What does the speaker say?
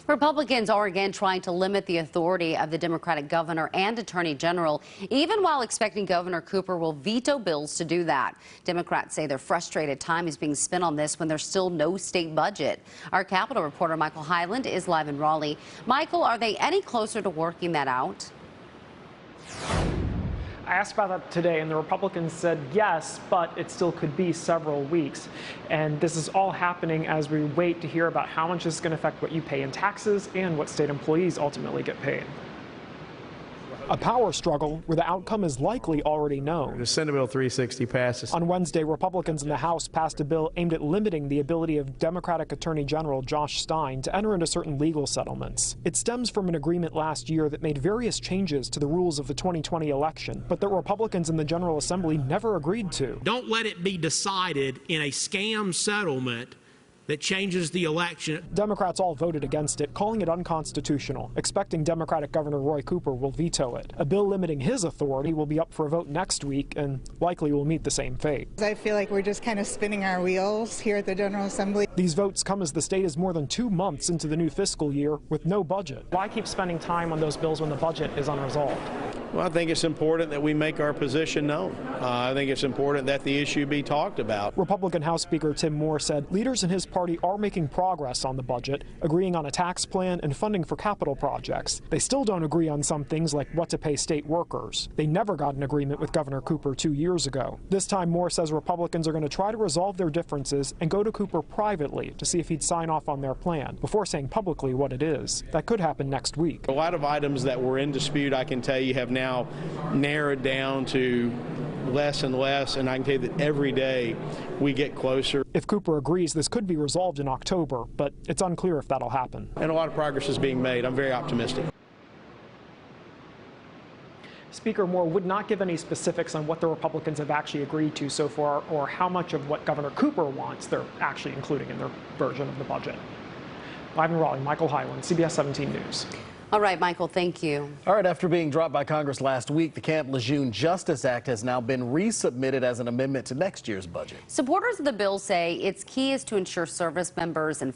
Republicans are again trying to limit the authority of the Democratic governor and attorney general, even while expecting Governor Cooper will veto bills to do that. Democrats say they're frustrated time is being spent on this when there's still no state budget. Our Capitol reporter Michael Hyland is live in Raleigh. Michael, are they any closer to working that out? I asked about that today, and the Republicans said yes, but it still could be several weeks. And this is all happening as we wait to hear about how much this is going to affect what you pay in taxes and what state employees ultimately get paid. A power struggle where the outcome is likely already known. The Senate Bill 360 passes. On Wednesday, Republicans in the House passed a bill aimed at limiting the ability of Democratic Attorney General Josh Stein to enter into certain legal settlements. It stems from an agreement last year that made various changes to the rules of the 2020 election, but that Republicans in the General Assembly never agreed to. Don't let it be decided in a scam settlement that changes the election. Democrats all voted against it, calling it unconstitutional, expecting Democratic Governor Roy Cooper will veto it. A bill limiting his authority will be up for a vote next week and likely will meet the same fate. I feel like we're just kind of spinning our wheels here at the General Assembly. These votes come as the state is more than 2 months into the new fiscal year with no budget. Why keep spending time on those bills when the budget is unresolved? Well, I think it's important that we make our position known. I think it's important that the issue be talked about. Republican House Speaker Tim Moore said leaders in his party are making progress on the budget, agreeing on a tax plan and funding for capital projects. They still don't agree on some things like what to pay state workers. They never got an agreement with Governor Cooper 2 years ago. This time, Moore says Republicans are going to try to resolve their differences and go to Cooper privately to see if he'd sign off on their plan before saying publicly what it is. That could happen next week. A lot of items that were in dispute, I can tell you, have now narrowed down to less and less, and I can tell you that every day we get closer. If Cooper agrees, this could be resolved in October, but it's unclear if that'll happen. And a lot of progress is being made. I'm very optimistic. Speaker Moore would not give any specifics on what the Republicans have actually agreed to so far or how much of what Governor Cooper wants they're actually including in their version of the budget. Live in Raleigh, Michael Hyland, CBS 17 News. All right, Michael, thank you. All right, after being dropped by Congress last week, the Camp Lejeune Justice Act has now been resubmitted as an amendment to next year's budget. Supporters of the bill say its key is to ensure service members and